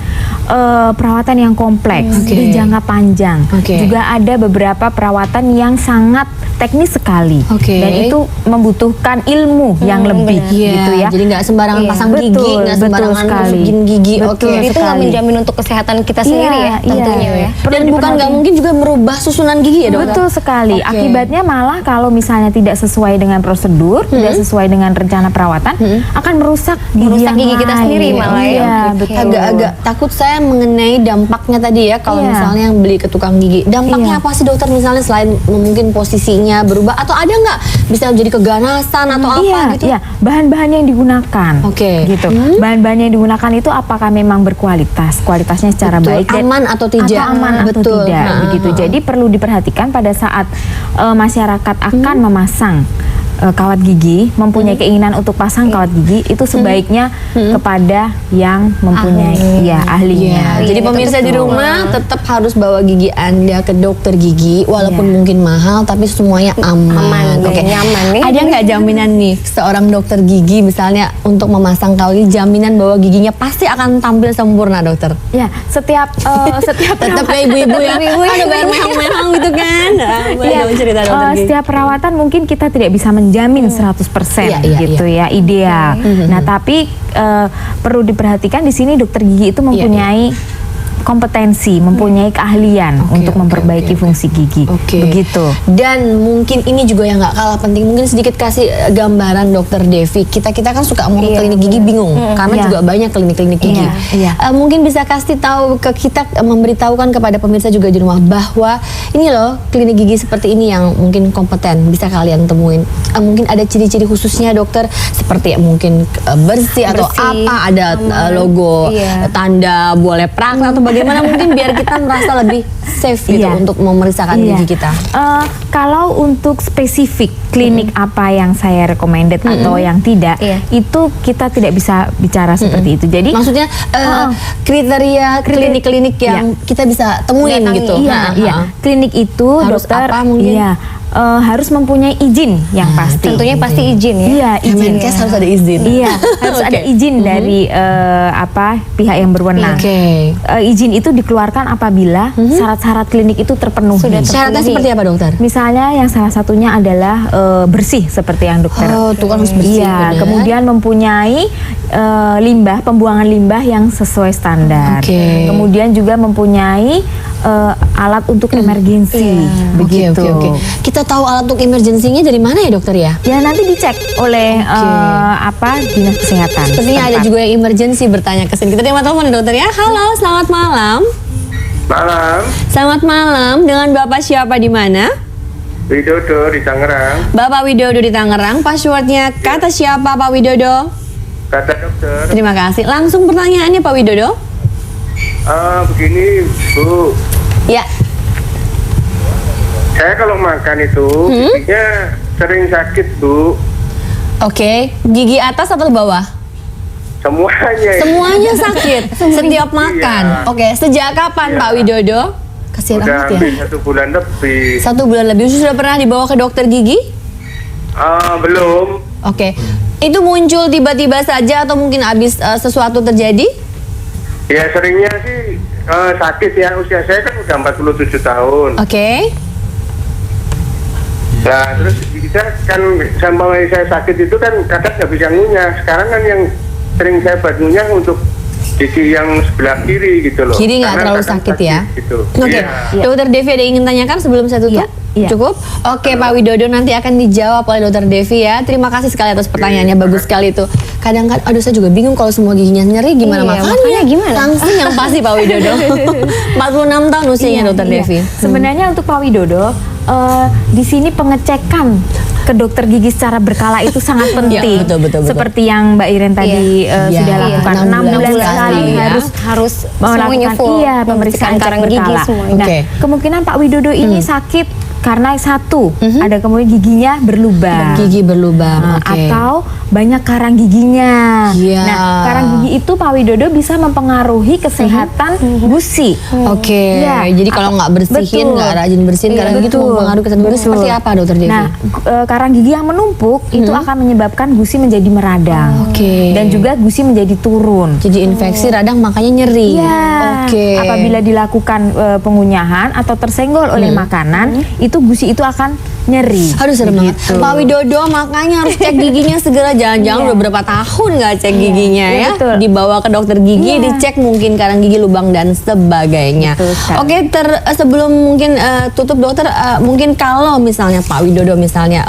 perawatan yang kompleks dan jangka panjang. Juga ada beberapa perawatan yang sangat teknis sekali, dan itu membutuhkan ilmu yang lebih, gitu ya. Jadi nggak sembarangan pasang gigi, nggak sembarangan masukin gigi. Itu nggak menjamin untuk kesehatan kita sendiri ya, tentunya ya. Dan bukan nggak mungkin juga merubah susunan gigi ya, Dok? Betul sekali. Akibatnya malah kalau misalnya tidak sesuai dengan prosedur, tidak sesuai dengan rencana perawatan, akan merusak gigi kita sendiri malah ya. Agak-agak takut saya mengenai dampaknya tadi ya, kalau misalnya yang beli ke tukang gigi. Dampaknya apa sih dokter, misalnya selain mungkin posisinya berubah, atau ada nggak bisa jadi keganasan atau apa gitu? Bahan-bahan yang digunakan. Gitu. Bahan-bahan yang digunakan itu apakah memang berkualitas, kualitasnya secara baik, aman atau tidak, aman atau tidak, begitu. Jadi perlu diperhatikan pada saat masyarakat akan memasang kawat gigi, mempunyai keinginan untuk pasang kawat gigi, itu sebaiknya kepada yang mempunyai ahlinya. Jadi pemirsa di rumah tetap harus bawa gigi Anda ke dokter gigi, walaupun mungkin mahal, tapi semuanya aman, nyaman. Ada nggak jaminan nih seorang dokter gigi misalnya untuk memasang kawat gigi, jaminan bahwa giginya pasti akan tampil sempurna, dokter? Ya, setiap tetap kayak ibu-ibu ya, ada bayar mehang-mehang gitu kan? Cerita dokter gigi. Setiap perawatan mungkin kita tidak bisa menjamin 100% gitu ya, ideal. Nah, tapi perlu diperhatikan di sini dokter gigi itu mempunyai kompetensi, mempunyai keahlian untuk memperbaiki fungsi gigi. Begitu. Dan mungkin ini juga yang nggak kalah penting, mungkin sedikit kasih gambaran dokter Devi. Kita kan suka mau ke klinik gigi bingung, karena juga banyak klinik-klinik gigi. Mungkin bisa kasih tahu ke kita, memberitahukan kepada pemirsa juga di rumah bahwa ini loh klinik gigi seperti ini yang mungkin kompeten, bisa kalian temuin. Mungkin ada ciri-ciri khususnya dokter, seperti mungkin bersih atau apa, ada logo, tanda boleh praktek atau bagaimana, mungkin biar kita merasa lebih safe gitu untuk memeriksakan gigi kita. Kalau untuk spesifik klinik apa yang saya recommended atau yang tidak, itu kita tidak bisa bicara seperti itu. Jadi maksudnya kriteria klinik-klinik yang kita bisa temuin gitu. Klinik itu harus dokter harus mempunyai izin yang pasti. Tentunya pasti izin ya. Iya, izin. Kemenkes harus ada izin. Harus ada izin dari pihak yang berwenang. Izin itu dikeluarkan apabila syarat-syarat klinik itu terpenuhi. Syaratnya seperti apa, dokter? Misalnya yang salah satunya adalah bersih seperti yang dokter. Itu kan harus bersih. Kemudian mempunyai limbah, pembuangan limbah yang sesuai standar. Kemudian juga mempunyai alat untuk emergensi. Begitu. Kita tahu alat untuk emergensinya dari mana ya, dokter ya? Ya nanti dicek oleh dinas kesehatan. Sepertinya ada juga yang emergensi bertanya ke sini. Kita terima telepon dokter ya. Halo, selamat malam. Malam. Selamat malam. Dengan Bapak siapa di mana? Widodo di Tangerang. Bapak Widodo di Tangerang. Passwordnya kata siapa, Pak Widodo? Kata dokter. Terima kasih. Langsung pertanyaannya, Pak Widodo. Begini, Bu. Ya. Saya kalau makan itu giginya sering sakit, Bu. Gigi atas atau bawah? Semuanya. Semuanya sakit setiap makan. Iya. Oke, sejak kapan Pak Widodo? Kasihan Udah amat ya. hampir 1 bulan lebih. 1 bulan lebih. Sudah pernah dibawa ke dokter gigi? Belum. Oke. Itu muncul tiba-tiba saja atau mungkin habis sesuatu terjadi? Ya seringnya sih sakit ya, usia saya kan udah 47 tahun. Oke. Nah terus kita kan sampai saya sakit itu kan kadang nggak bisa ngunyah. Sekarang kan yang sering saya buat ngunyah untuk gigi yang sebelah kiri gitu loh. Kiri nggak Karena terlalu kadang sakit ya? Gitu. Oke. Iya. Dokter Devi ada yang ingin tanyakan sebelum saya tutup? Iya. Cukup? Oke, Pak Widodo nanti akan dijawab oleh Dokter Devi ya. Terima kasih sekali atas pertanyaannya, bagus sekali itu. Kadang-kadang, aduh saya juga bingung kalau semua giginya nyeri gimana Iya, makannya? makanya gimana? Langsung yang pasti Pak Widodo. 46 tahun usianya Dokter Devi. Sebenarnya untuk Pak Widodo, di sini pengecekan ke dokter gigi secara berkala itu sangat penting. Betul. Seperti yang Mbak Iren tadi sudah lakukan 6 bulan sekali ya. harus semuanya melakukan full pemeriksaan karang cek gigi berkala. semuanya. Nah, Oke. kemungkinan Pak Widodo ini sakit karena satu, ada kemudian giginya berlubang. Gigi berlubang, oke. Atau banyak karang giginya. Iya. Nah, karang gigi itu Pak Widodo bisa mempengaruhi kesehatan gusi. Oke, Iya. jadi kalau nggak bersihin, Betul. nggak rajin bersihin, Iya, karang gigi itu betul. mempengaruhi kesehatan gigi. Betul. Seperti apa Dokter Devi? Nah, karang gigi yang menumpuk itu akan menyebabkan gusi menjadi meradang. Oke. Dan juga gusi menjadi turun. Jadi infeksi radang makanya nyeri. Iya. Oke. Apabila dilakukan pengunyahan atau tersenggol oleh makanan, itu gusi itu akan nyeri. Aduh serem banget. Begitu. Pak Widodo makanya harus cek giginya segera. Jangan-jangan udah berapa tahun nggak cek giginya Iya, ya. betul. Dibawa ke dokter gigi, Iya. dicek mungkin karang gigi, lubang dan sebagainya. Betul sekali. Oke, sebelum mungkin tutup dokter, mungkin kalau misalnya Pak Widodo misalnya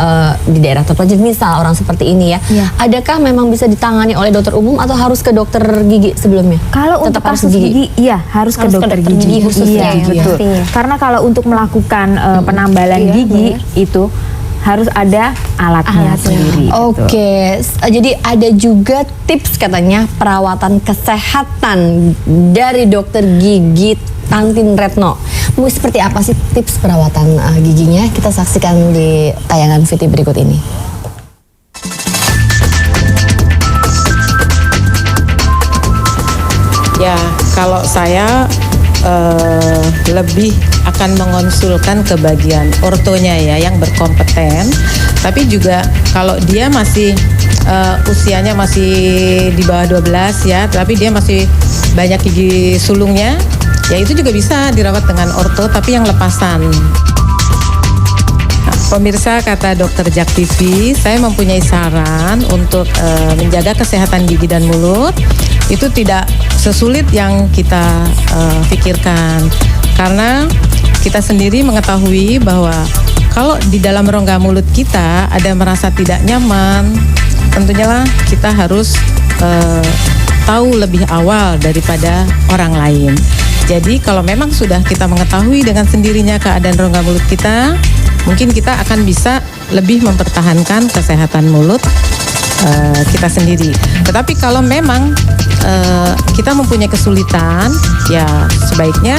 di daerah terpencil, misal orang seperti ini ya, Iya. adakah memang bisa ditangani oleh dokter umum atau harus ke dokter gigi sebelumnya? Kalau untuk Tetap harus kasus gigi, iya harus ke dokter gigi khusus iya, ya, betul. pastinya. Karena kalau untuk melakukan penambalan gigi itu harus ada alatnya sendiri. Oke, jadi ada juga tips katanya perawatan kesehatan dari dokter gigi Tantin Retno. Mau seperti apa sih tips perawatan giginya? Kita saksikan di tayangan VT berikut ini. Ya, kalau saya lebih akan mengonsulkan ke bagian ortonya ya yang berkompeten. Tapi juga kalau dia masih usianya masih di bawah 12 ya, tapi dia masih banyak gigi sulungnya, ya itu juga bisa dirawat dengan orto tapi yang lepasan. Nah, pemirsa, kata Dokter Jak TV, saya mempunyai saran untuk menjaga kesehatan gigi dan mulut. Itu tidak sesulit yang kita pikirkan, karena kita sendiri mengetahui bahwa kalau di dalam rongga mulut kita ada merasa tidak nyaman, tentunya lah kita harus tahu lebih awal daripada orang lain. Jadi kalau memang sudah kita mengetahui dengan sendirinya keadaan rongga mulut kita, mungkin kita akan bisa lebih mempertahankan kesehatan mulut kita sendiri. Tetapi kalau memang kita mempunyai kesulitan, ya sebaiknya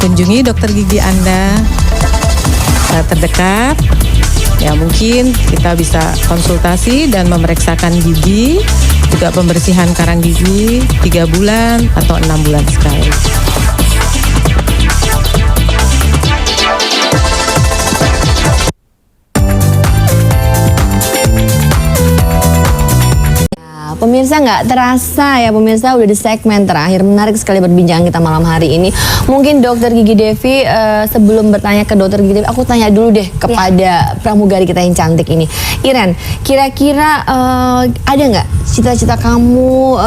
kunjungi dokter gigi Anda terdekat. Ya mungkin kita bisa konsultasi dan memeriksakan gigi, juga pembersihan karang gigi 3 bulan atau 6 bulan sekali. Pemirsa, nggak terasa ya pemirsa, udah di segmen terakhir. Menarik sekali berbincang kita malam hari ini. Mungkin Dokter Gigi Devi, sebelum bertanya ke Dokter Gigi Devi, aku tanya dulu deh kepada pramugari kita yang cantik ini. Iren, kira-kira ada nggak cita-cita kamu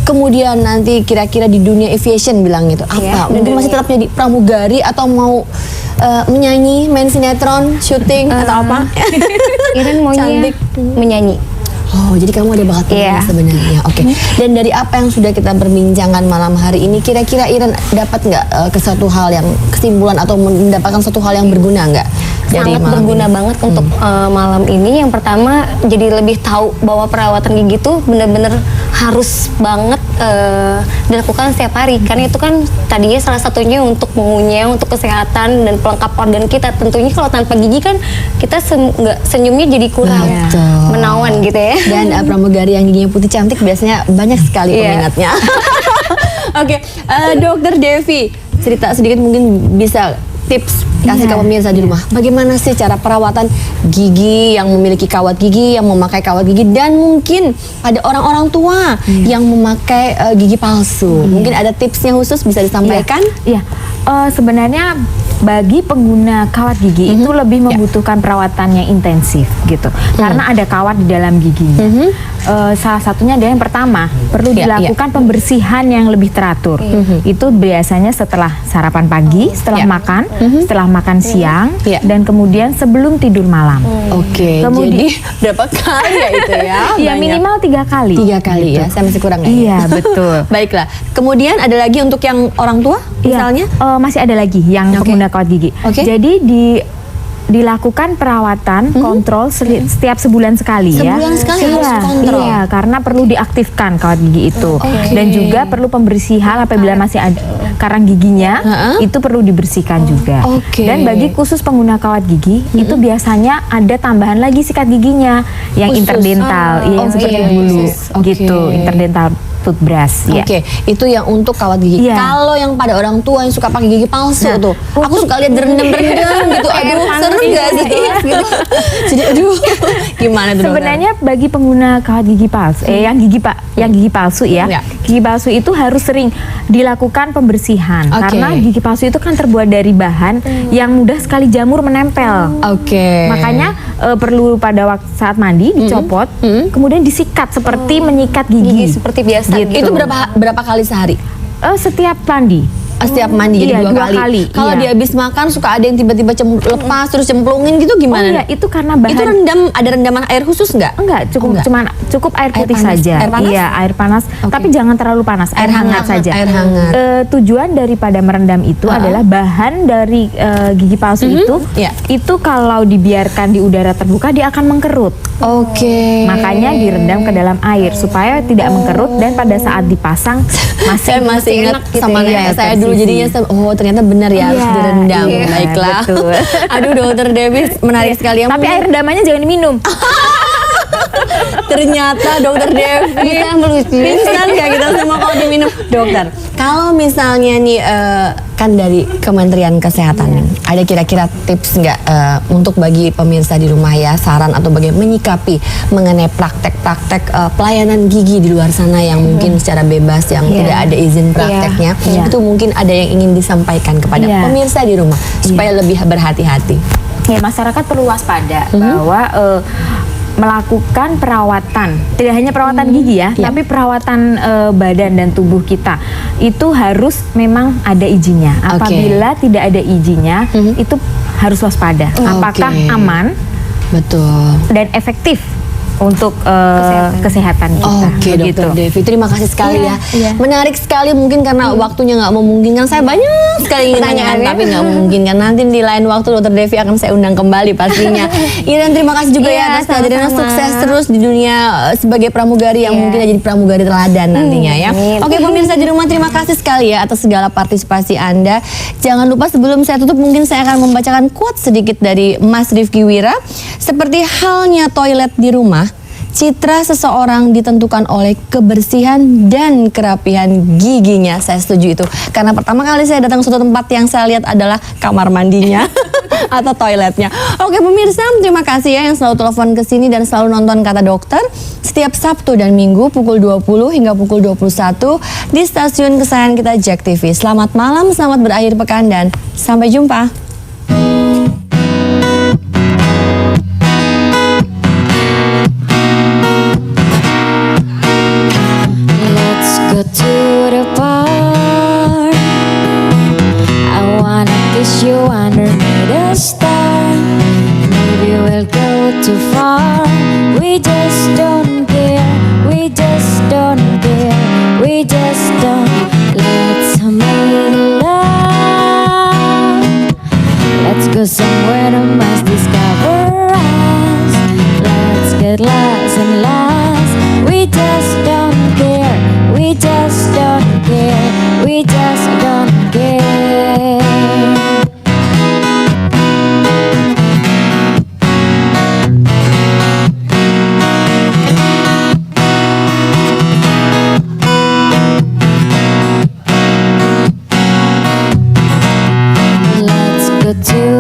kemudian nanti kira-kira di dunia aviation bilang gitu? Apa? Mungkin masih tetap jadi pramugari atau mau menyanyi, main sinetron, syuting atau apa? Iren maunya Cantik. menyanyi. Oh, jadi kamu ada bakat menyanyi sebenarnya. Oke. Dan dari apa yang sudah kita perbincangkan malam hari ini, kira-kira Iren dapat nggak ke suatu hal yang kesimpulan atau mendapatkan suatu hal yang berguna nggak? Sangat berguna banget untuk malam ini. Yang pertama, jadi lebih tahu bahwa perawatan gigi itu benar-benar harus banget dilakukan setiap hari, karena itu kan tadinya salah satunya untuk mengunyah, untuk kesehatan dan pelengkap organ kita. Tentunya kalau tanpa gigi kan kita senyumnya jadi kurang menawan gitu ya. Dan pramugari yang giginya putih cantik biasanya banyak sekali peminatnya. Oke, Dokter Devi, cerita sedikit mungkin bisa tips kasih ke pemirsa di rumah. Bagaimana sih cara perawatan gigi yang memiliki kawat gigi, yang memakai kawat gigi, dan mungkin ada orang-orang tua yang memakai gigi palsu. Mungkin ada tipsnya khusus bisa disampaikan? Iya. Sebenarnya bagi pengguna kawat gigi itu lebih membutuhkan perawatan yang intensif gitu, karena ada kawat di dalam giginya. Salah satunya adalah yang pertama perlu dilakukan pembersihan yang lebih teratur. Itu biasanya setelah sarapan pagi, setelah makan, setelah makan siang, dan kemudian sebelum tidur malam. Oke. Jadi berapa kali ya itu ya? Ya minimal 3 kali. 3 kali ya, saya masih kurang ya. Iya betul. Baiklah. Kemudian ada lagi untuk yang orang tua misalnya? Masih ada lagi yang pengguna kawat gigi. Jadi dilakukan perawatan kontrol setiap sebulan sekali ya. Sebulan sekali harus kontrol. Iya, karena perlu diaktifkan kawat gigi itu. Dan juga perlu pembersihan apabila masih ada karang giginya, itu perlu dibersihkan juga. Dan bagi khusus pengguna kawat gigi, itu biasanya ada tambahan lagi sikat giginya yang interdental, yang seperti dulu gitu, interdental toothbrush. Oke, itu yang untuk kawat gigi. Kalau yang pada orang tua yang suka pakai gigi palsu tuh, aku suka lihat derendam-derendam gitu. Aduh, seru nggak sih? Gitu. Jadi aduh, gimana tuh? Sebenarnya bagi pengguna kawat gigi palsu, yang gigi palsu ya, gigi palsu itu harus sering dilakukan pembersihan karena gigi palsu itu kan terbuat dari bahan yang mudah sekali jamur menempel. Makanya perlu pada waktu saat mandi dicopot, kemudian disikat seperti menyikat gigi seperti biasa. Gitu. Itu berapa kali sehari? Setiap mandi. Setiap mandi jadi 2 kali. Kalau dia habis makan suka ada yang tiba-tiba lepas terus cemplungin gitu gimana? Itu karena bahan. Itu ada rendaman air khusus nggak? Enggak, cukup air putih saja. Air panas? Iya, air panas. Tapi jangan terlalu panas. Air hangat saja. Air hangat. Tujuan daripada merendam itu adalah bahan dari gigi palsu itu kalau dibiarkan di udara terbuka dia akan mengkerut. Makanya direndam ke dalam air supaya tidak mengkerut dan pada saat dipasang masih ingat sama nenek saya dulu jadinya ternyata benar ya harus direndam. Baiklah. Aduh Dokter Devi menarik sekali. Tapi air rendamannya jangan diminum. Ternyata Dokter Devi pingsan nggak kita semua kalau diminum. Dokter, kalau misalnya nih kan dari Kementerian Kesehatan ada kira-kira tips nggak untuk bagi pemirsa di rumah ya, saran atau bagaimana menyikapi mengenai praktek-praktek pelayanan gigi di luar sana yang mungkin secara bebas yang tidak ada izin prakteknya, itu mungkin ada yang ingin disampaikan kepada pemirsa di rumah supaya lebih berhati-hati. Ya, masyarakat perlu waspada bahwa melakukan perawatan, tidak hanya perawatan gigi ya, tapi perawatan badan dan tubuh kita itu harus memang ada izinnya. Apabila tidak ada izinnya, itu harus waspada. Apakah aman, dan efektif untuk kesehatan kita. Dokter Devi, terima kasih sekali ya. Menarik sekali, mungkin karena waktunya nggak memungkinkan. Saya banyak sekali ingin tanyakan, tapi nggak memungkinkan. Nanti di lain waktu Dokter Devi akan saya undang kembali pastinya. Dan terima kasih juga ya atas kehadirannya. Sukses terus di dunia sebagai pramugari yang mungkin jadi pramugari teladan nantinya ya. Oke pemirsa di rumah, terima kasih sekali ya atas segala partisipasi Anda. Jangan lupa sebelum saya tutup mungkin saya akan membacakan quote sedikit dari Mas Rifki Wira. Seperti halnya toilet di rumah, citra seseorang ditentukan oleh kebersihan dan kerapihan giginya. Saya setuju itu. Karena pertama kali saya datang ke suatu tempat yang saya lihat adalah kamar mandinya atau toiletnya. Oke pemirsa, terima kasih ya yang selalu telepon ke sini dan selalu nonton Kata Dokter setiap Sabtu dan Minggu pukul 20 hingga pukul 21 di stasiun kesayangan kita Jack TV. Selamat malam, selamat berakhir pekan dan sampai jumpa. To the bar, I wanna kiss you underneath the star. Maybe we'll go too far. We just don't care. We just don't care. We just don't. Let's make love. Let's go to